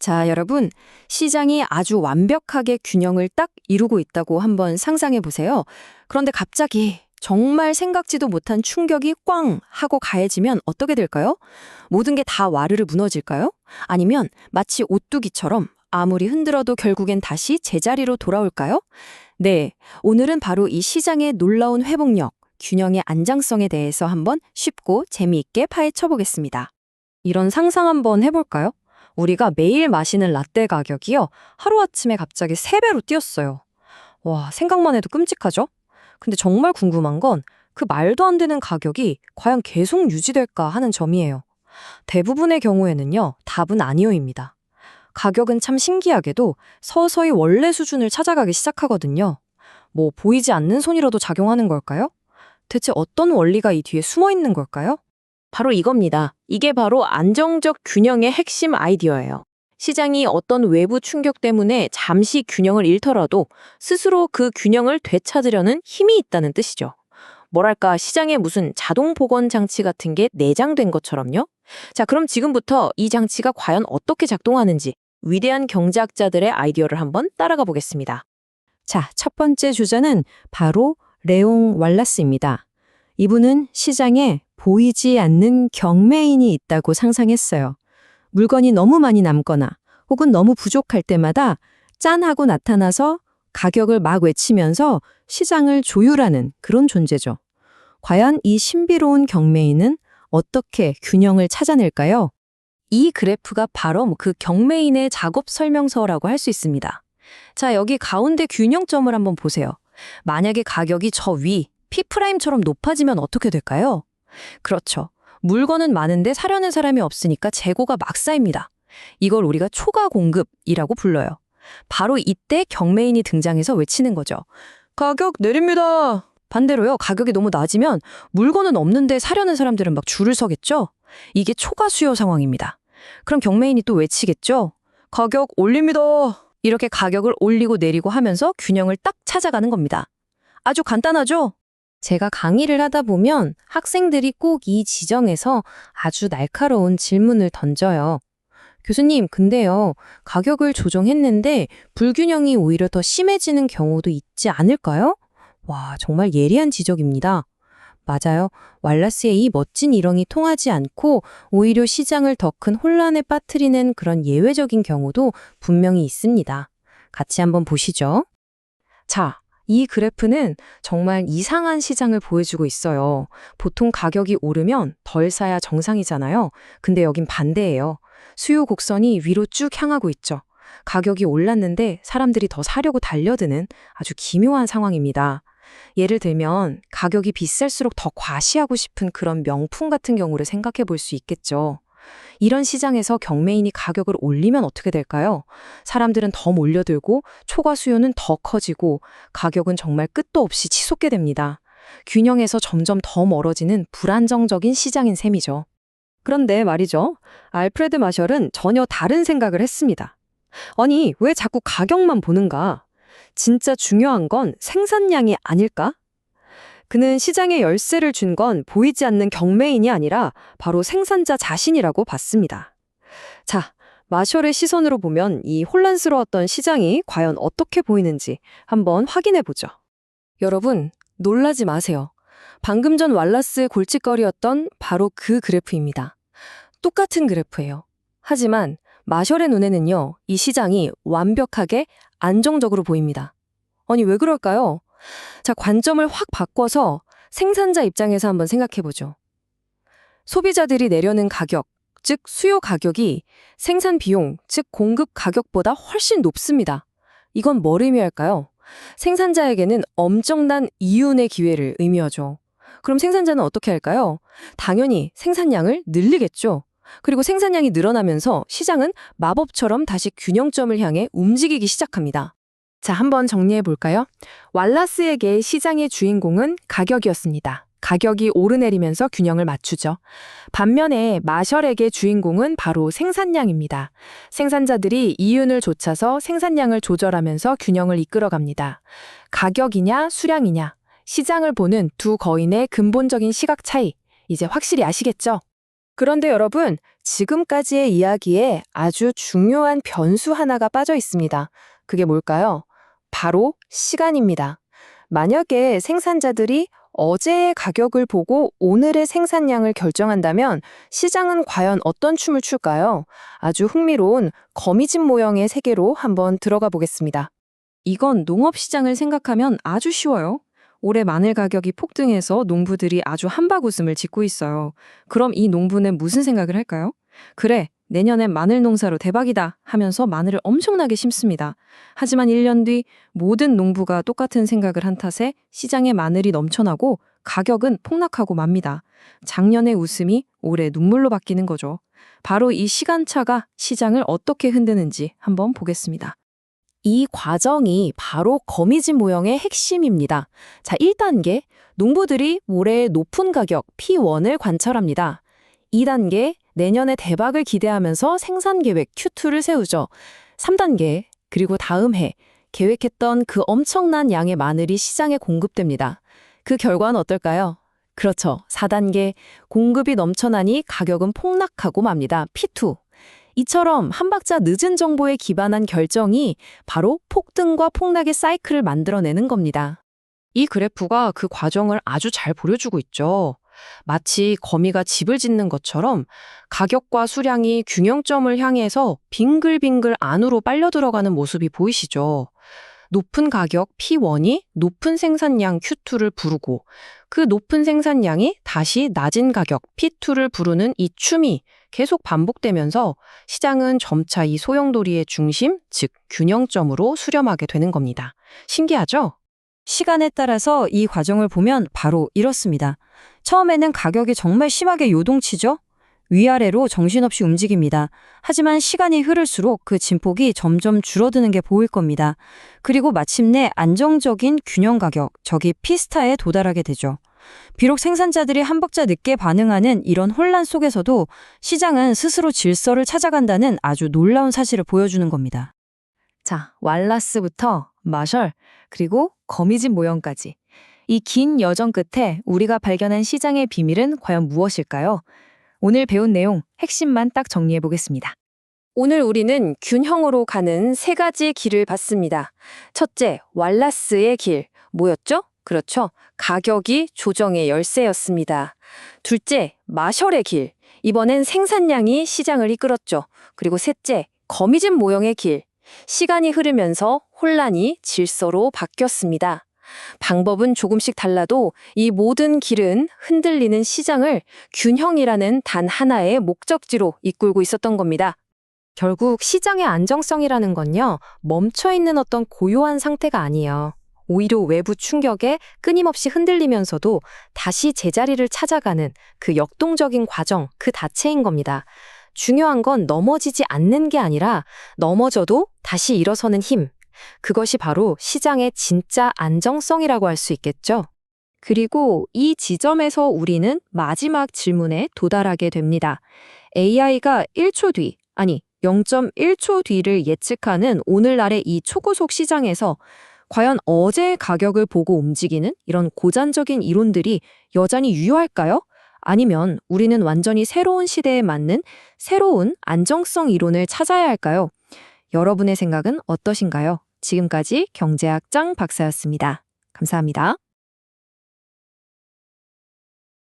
자, 여러분, 시장이 아주 완벽하게 균형을 딱 이루고 있다고 한번 상상해 보세요. 그런데 갑자기 정말 생각지도 못한 충격이 꽝 하고 가해지면 어떻게 될까요? 모든 게 다 와르르 무너질까요? 아니면 마치 오뚜기처럼 아무리 흔들어도 결국엔 다시 제자리로 돌아올까요? 네, 오늘은 바로 이 시장의 놀라운 회복력, 균형의 안정성에 대해서 한번 쉽고 재미있게 파헤쳐 보겠습니다. 이런 상상 한번 해볼까요? 우리가 매일 마시는 라떼 가격이요. 하루아침에 갑자기 3배로 뛰었어요. 와, 생각만 해도 끔찍하죠? 근데 정말 궁금한 건 그 말도 안 되는 가격이 과연 계속 유지될까 하는 점이에요. 대부분의 경우에는요, 답은 아니오입니다. 가격은 참 신기하게도 서서히 원래 수준을 찾아가기 시작하거든요. 뭐 보이지 않는 손이라도 작용하는 걸까요? 대체 어떤 원리가 이 뒤에 숨어 있는 걸까요? 바로 이겁니다. 이게 바로 안정적 균형의 핵심 아이디어예요. 시장이 어떤 외부 충격 때문에 잠시 균형을 잃더라도 스스로 그 균형을 되찾으려는 힘이 있다는 뜻이죠. 뭐랄까, 시장에 무슨 자동 복원 장치 같은 게 내장된 것처럼요. 자, 그럼 지금부터 이 장치가 과연 어떻게 작동하는지 위대한 경제학자들의 아이디어를 한번 따라가 보겠습니다. 자, 첫 번째 주자는 바로 레옹 왈라스입니다. 이분은 시장에 보이지 않는 경매인이 있다고 상상했어요. 물건이 너무 많이 남거나 혹은 너무 부족할 때마다 짠 하고 나타나서 가격을 막 외치면서 시장을 조율하는 그런 존재죠. 과연 이 신비로운 경매인은 어떻게 균형을 찾아낼까요? 이 그래프가 바로 그 경매인의 작업 설명서라고 할 수 있습니다. 자, 여기 가운데 균형점을 한번 보세요. 만약에 가격이 저 위, P'처럼 높아지면 어떻게 될까요? 그렇죠. 물건은 많은데 사려는 사람이 없으니까 재고가 막 쌓입니다. 이걸 우리가 초과 공급이라고 불러요. 바로 이때 경매인이 등장해서 외치는 거죠. 가격 내립니다. 반대로요, 가격이 너무 낮으면 물건은 없는데 사려는 사람들은 막 줄을 서겠죠? 이게 초과 수요 상황입니다. 그럼 경매인이 또 외치겠죠? 가격 올립니다. 이렇게 가격을 올리고 내리고 하면서 균형을 딱 찾아가는 겁니다. 아주 간단하죠? 제가 강의를 하다 보면 학생들이 꼭 이 지점에서 아주 날카로운 질문을 던져요. 교수님, 근데요, 가격을 조정했는데 불균형이 오히려 더 심해지는 경우도 있지 않을까요? 와, 정말 예리한 지적입니다. 맞아요. 왈라스의 이 멋진 이론이 통하지 않고 오히려 시장을 더 큰 혼란에 빠뜨리는 그런 예외적인 경우도 분명히 있습니다. 같이 한번 보시죠. 자, 이 그래프는 정말 이상한 시장을 보여주고 있어요. 보통 가격이 오르면 덜 사야 정상이잖아요. 근데 여긴 반대예요. 수요 곡선이 위로 쭉 향하고 있죠. 가격이 올랐는데 사람들이 더 사려고 달려드는 아주 기묘한 상황입니다. 예를 들면 가격이 비쌀수록 더 과시하고 싶은 그런 명품 같은 경우를 생각해 볼 수 있겠죠. 이런 시장에서 경매인이 가격을 올리면 어떻게 될까요? 사람들은 더 몰려들고 초과 수요는 더 커지고 가격은 정말 끝도 없이 치솟게 됩니다. 균형에서 점점 더 멀어지는 불안정적인 시장인 셈이죠. 그런데 말이죠. 알프레드 마셜은 전혀 다른 생각을 했습니다. 아니, 왜 자꾸 가격만 보는가? 진짜 중요한 건 생산량이 아닐까? 그는 시장에 열쇠를 준 건 보이지 않는 경매인이 아니라 바로 생산자 자신이라고 봤습니다. 자, 마셜의 시선으로 보면 이 혼란스러웠던 시장이 과연 어떻게 보이는지 한번 확인해 보죠. 여러분, 놀라지 마세요. 방금 전 왈라스의 골칫거리였던 바로 그 그래프입니다. 똑같은 그래프예요. 하지만 마셜의 눈에는요, 이 시장이 완벽하게 안정적으로 보입니다. 아니, 왜 그럴까요? 자, 관점을 확 바꿔서 생산자 입장에서 한번 생각해보죠. 소비자들이 내려는 가격, 즉 수요 가격이 생산 비용, 즉 공급 가격보다 훨씬 높습니다. 이건 뭘 의미할까요? 생산자에게는 엄청난 이윤의 기회를 의미하죠. 그럼 생산자는 어떻게 할까요? 당연히 생산량을 늘리겠죠. 그리고 생산량이 늘어나면서 시장은 마법처럼 다시 균형점을 향해 움직이기 시작합니다. 자, 한번 정리해 볼까요? 왈라스에게 시장의 주인공은 가격이었습니다. 가격이 오르내리면서 균형을 맞추죠. 반면에 마셜에게 주인공은 바로 생산량입니다. 생산자들이 이윤을 좇아서 생산량을 조절하면서 균형을 이끌어갑니다. 가격이냐 수량이냐, 시장을 보는 두 거인의 근본적인 시각 차이, 이제 확실히 아시겠죠? 그런데 여러분, 지금까지의 이야기에 아주 중요한 변수 하나가 빠져 있습니다. 그게 뭘까요? 바로 시간입니다. 만약에 생산자들이 어제의 가격을 보고 오늘의 생산량을 결정한다면 시장은 과연 어떤 춤을 출까요? 아주 흥미로운 거미집 모형의 세계로 한번 들어가 보겠습니다. 이건 농업시장을 생각하면 아주 쉬워요. 올해 마늘 가격이 폭등해서 농부들이 아주 한바구음을 짓고 있어요. 그럼 이 농부는 무슨 생각을 할까요? 그래, 내년엔 마늘 농사로 대박이다 하면서 마늘을 엄청나게 심습니다. 하지만 1년 뒤 모든 농부가 똑같은 생각을 한 탓에 시장에 마늘이 넘쳐나고 가격은 폭락하고 맙니다. 작년의 웃음이 올해 눈물로 바뀌는 거죠. 바로 이 시간차가 시장을 어떻게 흔드는지 한번 보겠습니다. 이 과정이 바로 거미집 모형의 핵심입니다. 자, 1단계, 농부들이 올해 높은 가격 P1을 관찰합니다. 2단계, 내년에 대박을 기대하면서 생산 계획 Q2를 세우죠. 3단계, 그리고 다음 해 계획했던 그 엄청난 양의 마늘이 시장에 공급됩니다. 그 결과는 어떨까요? 그렇죠. 4단계, 공급이 넘쳐나니 가격은 폭락하고 맙니다. P2. 이처럼 한 박자 늦은 정보에 기반한 결정이 바로 폭등과 폭락의 사이클을 만들어내는 겁니다. 이 그래프가 그 과정을 아주 잘 보여주고 있죠. 마치 거미가 집을 짓는 것처럼 가격과 수량이 균형점을 향해서 빙글빙글 안으로 빨려 들어가는 모습이 보이시죠? 높은 가격 P1이 높은 생산량 Q2를 부르고 그 높은 생산량이 다시 낮은 가격 P2를 부르는 이 춤이 계속 반복되면서 시장은 점차 이 소용돌이의 중심, 즉 균형점으로 수렴하게 되는 겁니다. 신기하죠? 시간에 따라서 이 과정을 보면 바로 이렇습니다. 처음에는 가격이 정말 심하게 요동치죠? 위아래로 정신없이 움직입니다. 하지만 시간이 흐를수록 그 진폭이 점점 줄어드는 게 보일 겁니다. 그리고 마침내 안정적인 균형 가격, 저기 P스타에 도달하게 되죠. 비록 생산자들이 한 박자 늦게 반응하는 이런 혼란 속에서도 시장은 스스로 질서를 찾아간다는 아주 놀라운 사실을 보여주는 겁니다. 자, 왈라스부터 마셜, 그리고 거미집 모형까지. 이 긴 여정 끝에 우리가 발견한 시장의 비밀은 과연 무엇일까요? 오늘 배운 내용 핵심만 딱 정리해 보겠습니다. 오늘 우리는 균형으로 가는 세 가지 길을 봤습니다. 첫째, 왈라스의 길. 뭐였죠? 그렇죠. 가격이 조정의 열쇠였습니다. 둘째, 마셜의 길. 이번엔 생산량이 시장을 이끌었죠. 그리고 셋째, 거미집 모형의 길. 시간이 흐르면서 혼란이 질서로 바뀌었습니다. 방법은 조금씩 달라도 이 모든 길은 흔들리는 시장을 균형이라는 단 하나의 목적지로 이끌고 있었던 겁니다. 결국 시장의 안정성이라는 건요, 멈춰있는 어떤 고요한 상태가 아니에요. 오히려 외부 충격에 끊임없이 흔들리면서도 다시 제자리를 찾아가는 그 역동적인 과정, 그 자체인 겁니다. 중요한 건 넘어지지 않는 게 아니라 넘어져도 다시 일어서는 힘. 그것이 바로 시장의 진짜 안정성이라고 할 수 있겠죠. 그리고 이 지점에서 우리는 마지막 질문에 도달하게 됩니다. AI가 1초 뒤, 아니 0.1초 뒤를 예측하는 오늘날의 이 초고속 시장에서 과연 어제의 가격을 보고 움직이는 이런 고전적인 이론들이 여전히 유효할까요? 아니면 우리는 완전히 새로운 시대에 맞는 새로운 안정성 이론을 찾아야 할까요? 여러분의 생각은 어떠신가요? 지금까지 경제학 장 박사였습니다. 감사합니다.